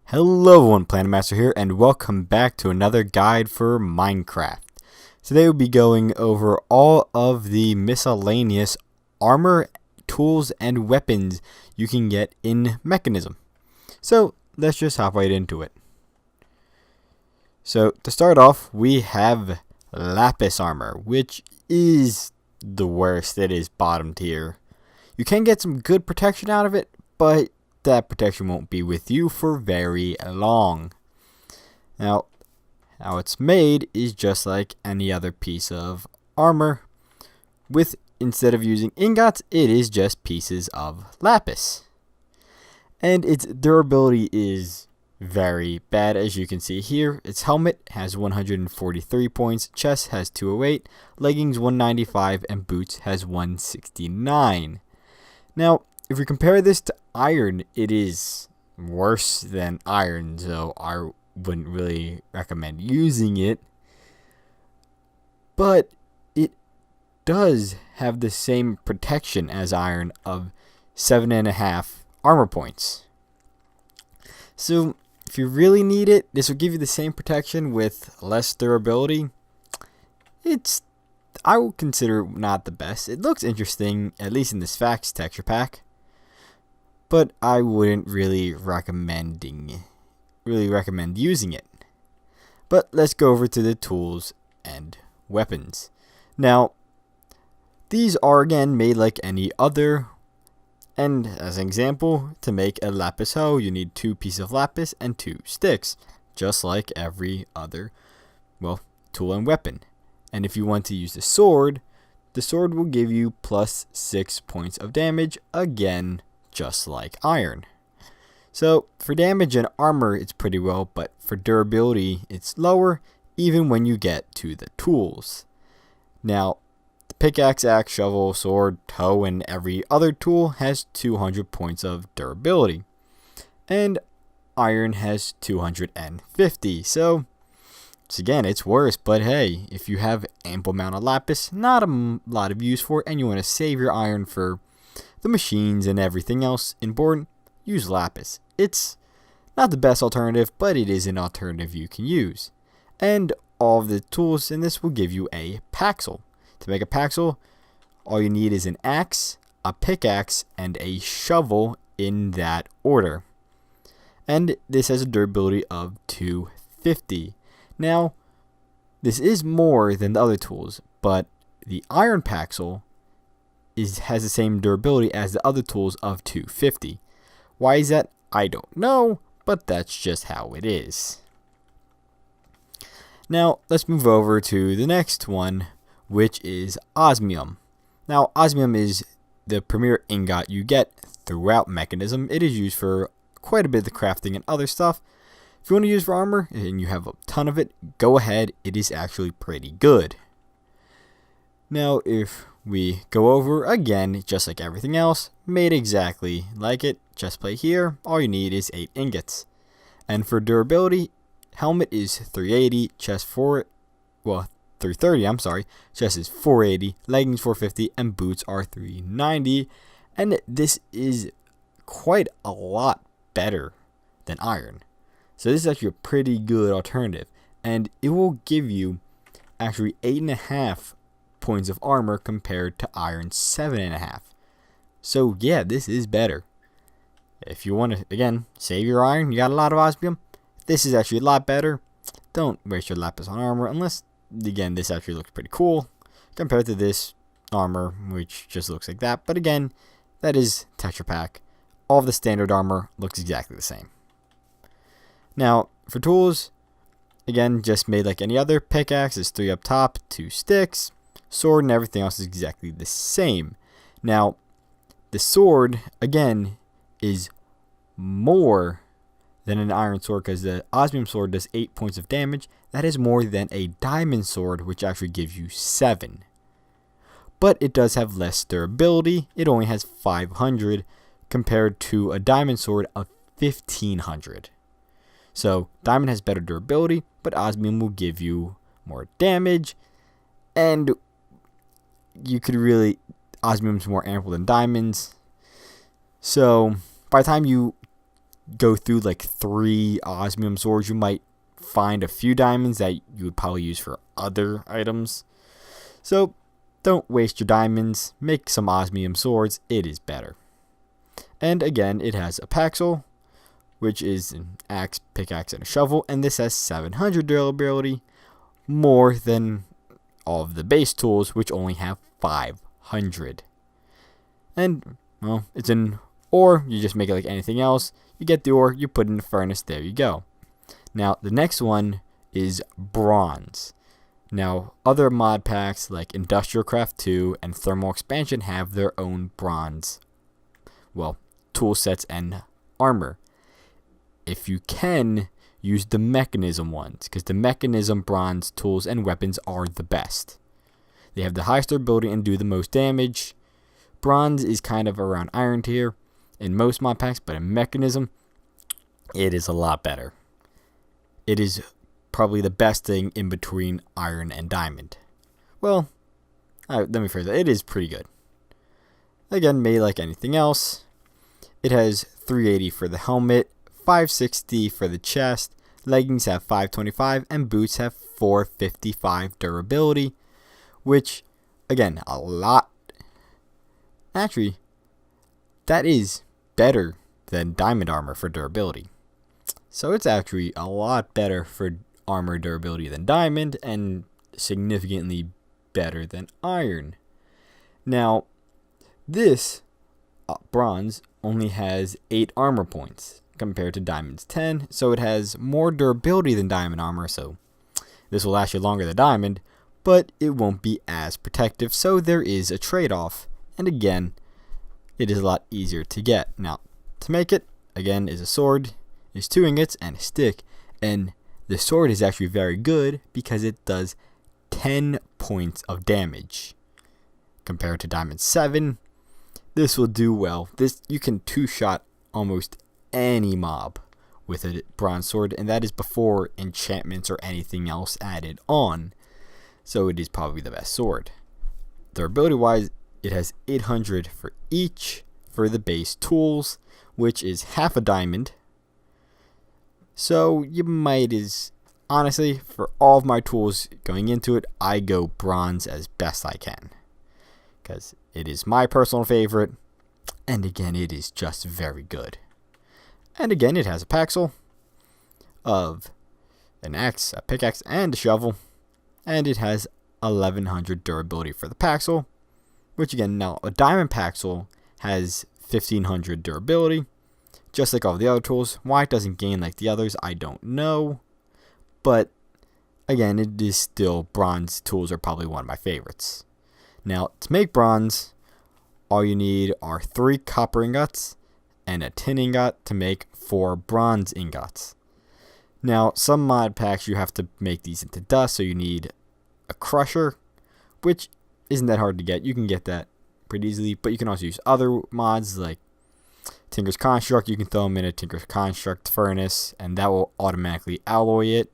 Hello everyone, Planet Master here, and welcome back to another guide for Minecraft. Today we'll be going over all of the miscellaneous armor, tools, and weapons you can get in Mekanism. So let's just hop right into it. So to start off, we have lapis armor, which is the worst. It is bottom tier. You can get some good protection out of it, but that protection won't be with you for very long. Now, how it's made is just like any other piece of armor. Instead of using ingots, it is just pieces of lapis. And its durability is very bad, as you can see here. Its helmet has 143 points, chest has 208, leggings 195, and boots has 169. Now, if we compare this to iron, it is worse than iron, so I wouldn't really recommend using it. But it does have the same protection as iron of 7.5 armor points. So if you really need it, this will give you the same protection with less durability. I would consider not the best. It looks interesting, at least in this facts texture pack, but I wouldn't really recommend using it. But let's go over to the tools and weapons. Now, these are again made like any other. And as an example, to make a lapis hoe, you need 2 pieces of lapis and 2 sticks, just like every other, tool and weapon. And if you want to use the sword will give you plus 6 points of damage, again, just like iron. So for damage and armor, it's pretty well, but for durability, it's lower, even when you get to the tools. Now, the pickaxe, axe, shovel, sword, hoe, and every other tool has 200 points of durability. And iron has 250. So again, it's worse, but hey, if you have ample amount of lapis, not a lot of use for it, and you want to save your iron for the machines and everything else important, use lapis. It's not the best alternative, but it is an alternative you can use. And all of the tools in this will give you a paxel. To make a paxel, all you need is an axe, a pickaxe, and a shovel in that order. And this has a durability of 250. Now, this is more than the other tools, but the iron paxel has the same durability as the other tools of 250. Why is that? I don't know, but that's just how it is. Now, let's move over to the next one, which is osmium. Now, osmium is the premier ingot you get throughout Mekanism. It is used for quite a bit of the crafting and other stuff. If you want to use for armor, and you have a ton of it, go ahead. It is actually pretty good. Now, if we go over again, just like everything else, made exactly like it, chest plate here, all you need is 8 ingots. And for durability, helmet is 380, chest 330, chest is 480, leggings 450, and boots are 390. And this is quite a lot better than iron. So this is actually a pretty good alternative, and it will give you actually 8.5 points of armor compared to iron's 7.5. So yeah, this is better. If you want to, again, save your iron, you got a lot of osmium, this is actually a lot better. Don't waste your lapis on armor, unless, again, this actually looks pretty cool compared to this armor, which just looks like that. But again, that is texture pack. All of the standard armor looks exactly the same. Now, for tools, again, just made like any other. Pickaxe is 3 up top, 2 sticks. Sword and everything else is exactly the same. Now, the sword, again, is more than an iron sword, because the Osmium Sword does 8 points of damage. That is more than a diamond sword, which actually gives you 7. But it does have less durability. It only has 500 compared to a diamond sword of 1500. So, diamond has better durability, but osmium will give you more damage, and you could really, osmium's more ample than diamonds. So, by the time you go through like 3 Osmium Swords, you might find a few diamonds that you would probably use for other items. So don't waste your diamonds, make some Osmium Swords, it is better. And again, it has a Paxel, which is an axe, pickaxe, and a shovel, and this has 700 durability, more than all of the base tools, which only have 500. And, well, it's an ore, you just make it like anything else, you get the ore, you put it in the furnace, there you go. Now, the next one is bronze. Now, other mod packs like Industrial Craft 2 and Thermal Expansion have their own bronze, well, tool sets and armor. If you can, use the Mekanism ones, because the Mekanism bronze tools and weapons are the best. They have the highest durability and do the most damage. Bronze is kind of around iron tier in most mod packs, but in Mekanism, it is a lot better. It is probably the best thing in between iron and diamond. Well, let me phrase that. It is pretty good. Again, made like anything else. It has 380 for the helmet, 560 for the chest, leggings have 525, and boots have 455 durability, which, again, a lot. Actually, that is better than diamond armor for durability. So it's actually a lot better for armor durability than diamond, and significantly better than iron. Now, this bronze only has 8 armor points compared to diamond's 10, so it has more durability than diamond armor, so this will last you longer than diamond, but it won't be as protective, so there is a trade-off. And again, it is a lot easier to get. Now, to make it, again, is a sword, is 2 ingots, and a stick, and the sword is actually very good because it does 10 points of damage compared to diamond 7. This will do well. This, you can 2-shot almost any mob with a bronze sword, and that is before enchantments or anything else added on. So it is probably the best sword. Durability wise, it has 800 for each for the base tools, which is half a diamond. So you might honestly, for all of my tools going into it, I go bronze as best I can, because it is my personal favorite, and again, it is just very good. And again, it has a Paxel of an axe, a pickaxe, and a shovel, and it has 1100 durability for the Paxel, which again, now a diamond Paxel has 1500 durability, just like all the other tools. Why it doesn't gain like the others, I don't know, but again, it is still, bronze tools are probably one of my favorites. Now, to make bronze, all you need are 3 copper ingots and a tin ingot to make 4 bronze ingots. Now, some mod packs you have to make these into dust, so you need a crusher, which isn't that hard to get. You can get that pretty easily, but you can also use other mods like Tinker's Construct. You can throw them in a Tinker's Construct furnace, and that will automatically alloy it.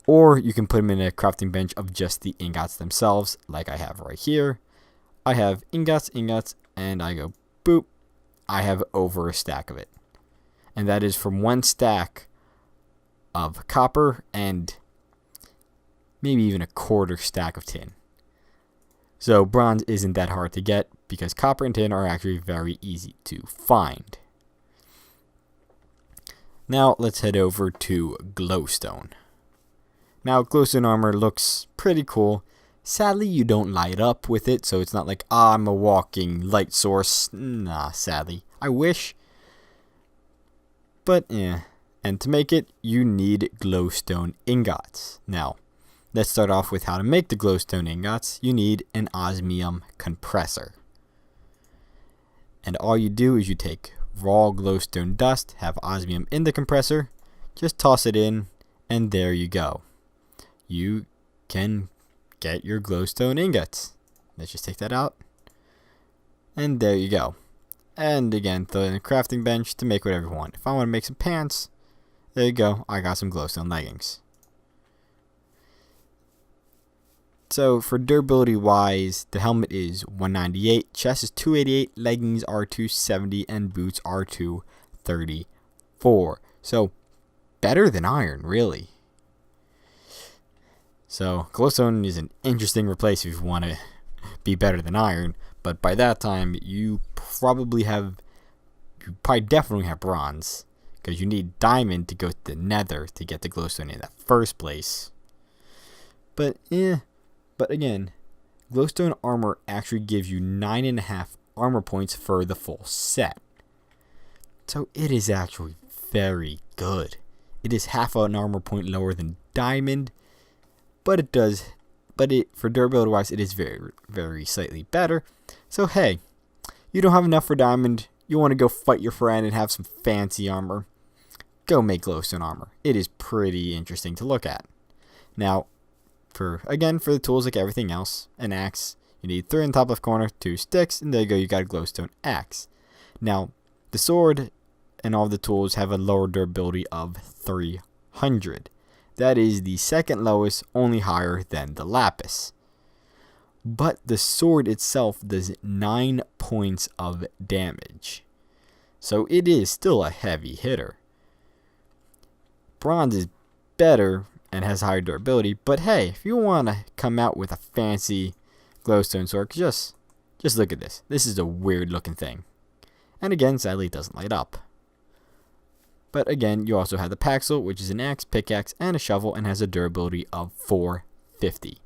Or you can put them in a crafting bench of just the ingots themselves, like I have right here. I have ingots, and I go boop. I have over a stack of it. And that is from 1 stack of copper and maybe even a quarter stack of tin. So bronze isn't that hard to get because copper and tin are actually very easy to find. Now let's head over to Glowstone. Now, Glowstone armor looks pretty cool. Sadly, you don't light up with it, so it's not like, I'm a walking light source. Nah, sadly. I wish. But, yeah. And to make it, you need Glowstone ingots. Now, let's start off with how to make the Glowstone ingots. You need an Osmium compressor. And all you do is you take raw Glowstone dust, have Osmium in the compressor, just toss it in, and there you go. You can get your Glowstone ingots. Let's just take that out. And there you go. And again, throw it in a crafting bench to make whatever you want. If I want to make some pants, there you go. I got some Glowstone leggings. So for durability wise, the helmet is 198, chest is 288, leggings are 270, and boots are 235. 4. So better than iron, really. So Glowstone is an interesting replacement if you want to be better than iron, but by that time you probably definitely have bronze, because you need diamond to go to the nether to get the glowstone in the first place. But again, glowstone armor actually gives you 9.5 armor points for the full set. So it is actually very good. It is half an armor point lower than diamond, but for durability wise, it is very, very slightly better. So hey, you don't have enough for diamond, you want to go fight your friend and have some fancy armor, go make glowstone armor. It is pretty interesting to look at. Now, for the tools, like everything else, an axe, you need 3 in the top left corner, 2 sticks, and there you go, you got a glowstone axe. Now, the sword and all the tools have a lower durability of 300. That is the second lowest, only higher than the lapis. But the sword itself does 9 points of damage. So it is still a heavy hitter. Bronze is better and has higher durability, but hey, if you want to come out with a fancy glowstone sword, just look at this. This is a weird looking thing. And again, sadly, it doesn't light up. But again, you also have the Paxel, which is an axe, pickaxe, and a shovel, and has a durability of 450.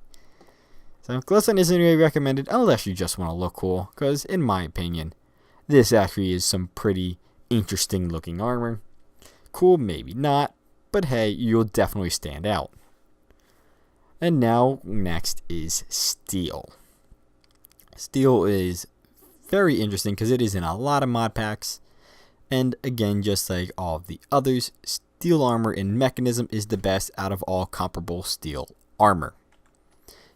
So glowstone isn't really recommended unless you just want to look cool, because in my opinion, this actually is some pretty interesting looking armor. Cool, maybe not, but hey, you'll definitely stand out. And now, next is steel. Steel is very interesting because it is in a lot of mod packs. And again, just like all of the others, steel armor in Mekanism is the best out of all comparable steel armor.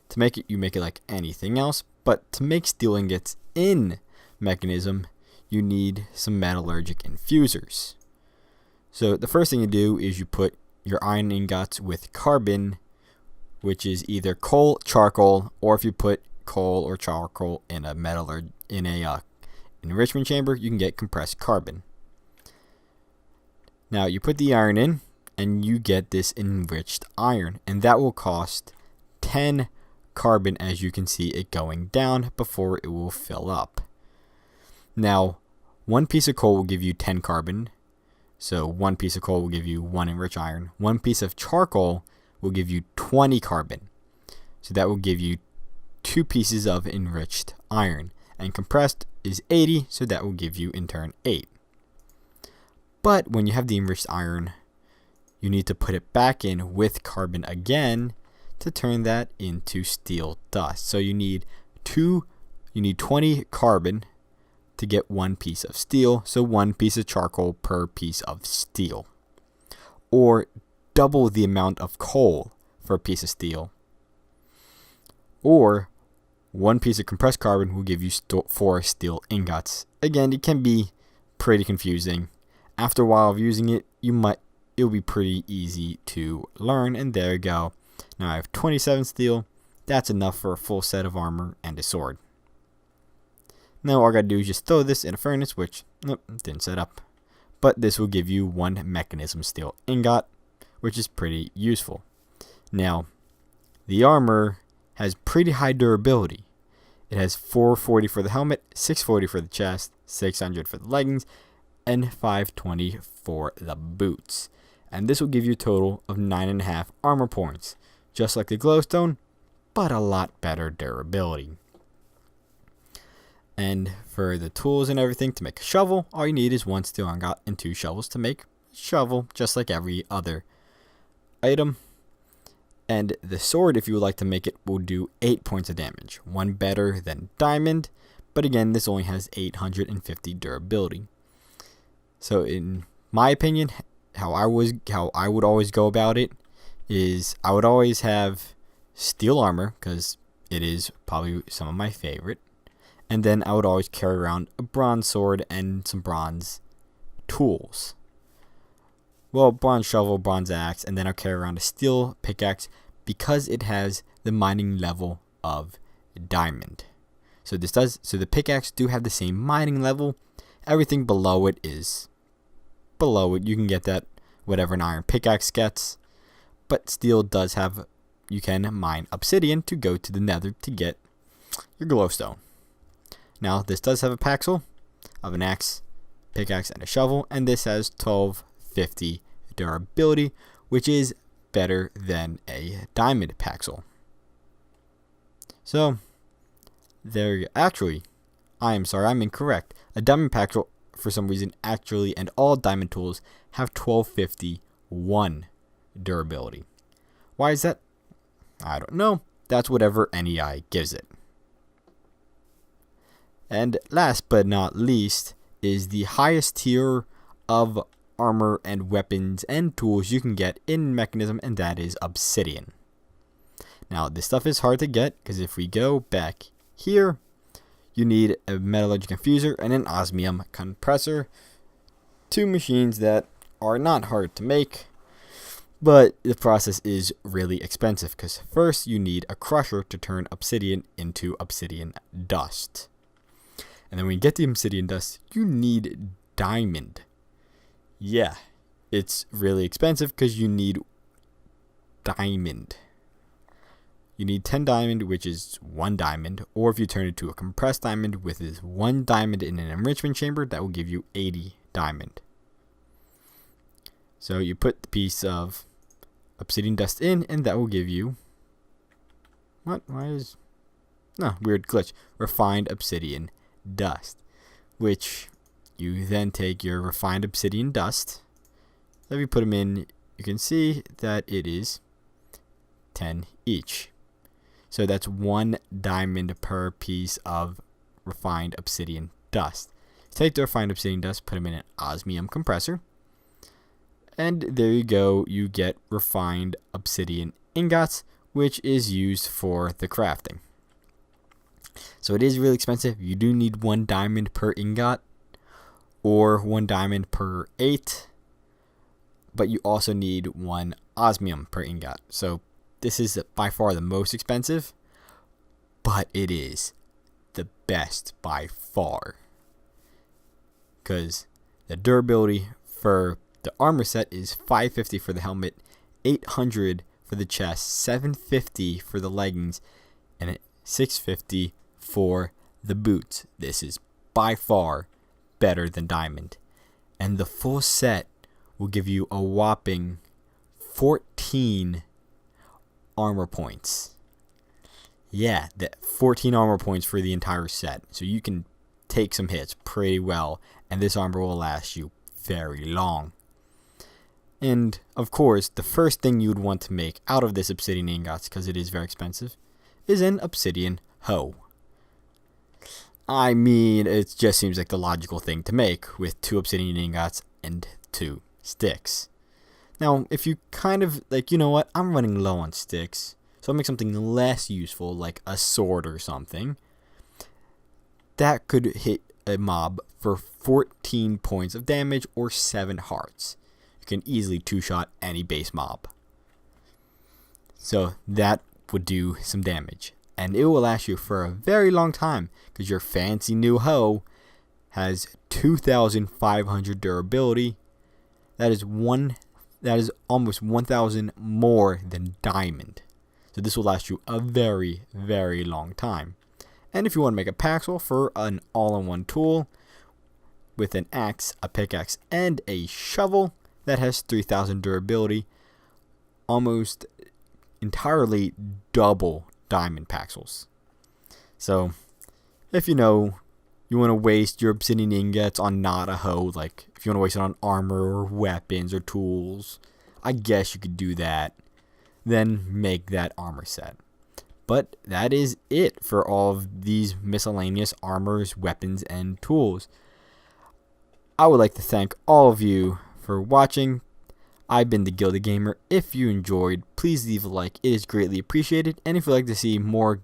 To make it, you make it like anything else, but to make steel ingots in Mekanism, you need some metallurgic infusers. So the first thing you do is you put your iron ingots with carbon, which is either coal, charcoal, or if you put coal or charcoal in a enrichment chamber, you can get compressed carbon. Now you put the iron in, and you get this enriched iron, and that will cost 10 carbon, as you can see it going down before it will fill up. Now, one piece of coal will give you 10 carbon, so one piece of coal will give you 1 enriched iron. One piece of charcoal will give you 20 carbon, so that will give you 2 pieces of enriched iron, and compressed is 80, so that will give you in turn 8. But when you have the enriched iron, you need to put it back in with carbon again to turn that into steel dust. So you need 20 carbon to get 1 piece of steel, so 1 piece of charcoal per piece of steel. Or double the amount of coal for a piece of steel. Or 1 piece of compressed carbon will give you 4 steel ingots. Again, it can be pretty confusing. After a while of using it, it'll be pretty easy to learn, and there you go. Now I have 27 steel. That's enough for a full set of armor and a sword. Now all I gotta do is just throw this in a furnace, which didn't set up. But this will give you 1 Mekanism steel ingot, which is pretty useful. Now, the armor has pretty high durability. It has 440 for the helmet, 640 for the chest, 600 for the leggings, and 520 for the boots. And this will give you a total of 9.5 armor points, just like the glowstone, but a lot better durability. And for the tools and everything to make a shovel, all you need is 1 steel ingot and 2 shovels to make a shovel, just like every other item. And the sword, if you would like to make it, will do 8 points of damage, 1 better than diamond, but again, this only has 850 durability. So in my opinion, how I would always go about it is I would always have steel armor, because it is probably some of my favorite, and then I would always carry around a bronze sword and some bronze tools. Well, bronze shovel, bronze axe, and then I'll carry around a steel pickaxe because it has the mining level of diamond. So the pickaxe do have the same mining level. Everything below it is below it, you can get that whatever an iron pickaxe gets. But steel does have, you can mine obsidian to go to the nether to get your glowstone. Now this does have a paxel of an axe, pickaxe, and a shovel, and this has 1250 durability, which is better than a diamond paxel. So there you go. Actually, I am sorry, I'm incorrect. A diamond paxel, for some reason, actually, and all diamond tools have 1251 durability. Why is that? I don't know. That's whatever NEI gives it. And last but not least is the highest tier of armor and weapons and tools you can get in Mekanism, and that is Obsidian. Now this stuff is hard to get because if we go back here, you need a metallurgical infuser and an osmium compressor. Two machines that are not hard to make, but the process is really expensive because first you need a crusher to turn obsidian into obsidian dust. And then when you get the obsidian dust, you need diamond. Yeah, it's really expensive because you need diamond. You need 10 diamond, which is 1 diamond, or if you turn it to a compressed diamond, which is 1 diamond in an enrichment chamber, that will give you 80 diamond. So you put the piece of obsidian dust in, and that will give you, what? Why is, no, weird glitch, refined obsidian dust, which you then take your refined obsidian dust. If you put them in, you can see that it is 10 each. So that's 1 diamond per piece of refined obsidian dust. Take the refined obsidian dust, put them in an osmium compressor, and there you go. You get refined obsidian ingots, which is used for the crafting. So it is really expensive. You do need 1 diamond per ingot, or 1 diamond per 8, but you also need 1 osmium per ingot. So this is by far the most expensive, but it is the best by far. Because the durability for the armor set is 550 for the helmet, 800 for the chest, 750 for the leggings, and 650 for the boots. This is by far better than diamond. And the full set will give you a whopping 14 armor points. Yeah, 14 armor points for the entire set. So you can take some hits pretty well, and this armor will last you very long. And of course, the first thing you would want to make out of this obsidian ingots, because it is very expensive, is an obsidian hoe. I mean, it just seems like the logical thing to make with 2 obsidian ingots and 2 sticks. Now, if you kind of, like, you know what, I'm running low on sticks, so I'll make something less useful, like a sword or something. That could hit a mob for 14 points of damage or 7 hearts. You can easily 2-shot any base mob. So that would do some damage. And it will last you for a very long time, because your fancy new hoe has 2,500 durability. That is almost 1,000 more than diamond. So this will last you a very, very long time. And if you want to make a paxel for an all-in-one tool with an axe, a pickaxe, and a shovel that has 3,000 durability, almost entirely double diamond paxels. So if you want to waste your obsidian ingots on not a hoe, like if you want to waste it on armor or weapons or tools, I guess you could do that. Then make that armor set. But that is it for all of these miscellaneous armors, weapons, and tools. I would like to thank all of you for watching. I've been the Gilded Gamer. If you enjoyed, please leave a like. It is greatly appreciated. And if you'd like to see more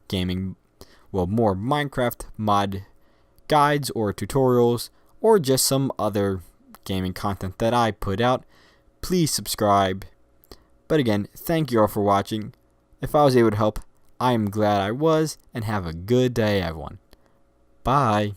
more Minecraft mod guides or tutorials, or just some other gaming content that I put out, please subscribe. But again, thank you all for watching. If I was able to help, I am glad I was, and have a good day, everyone. Bye.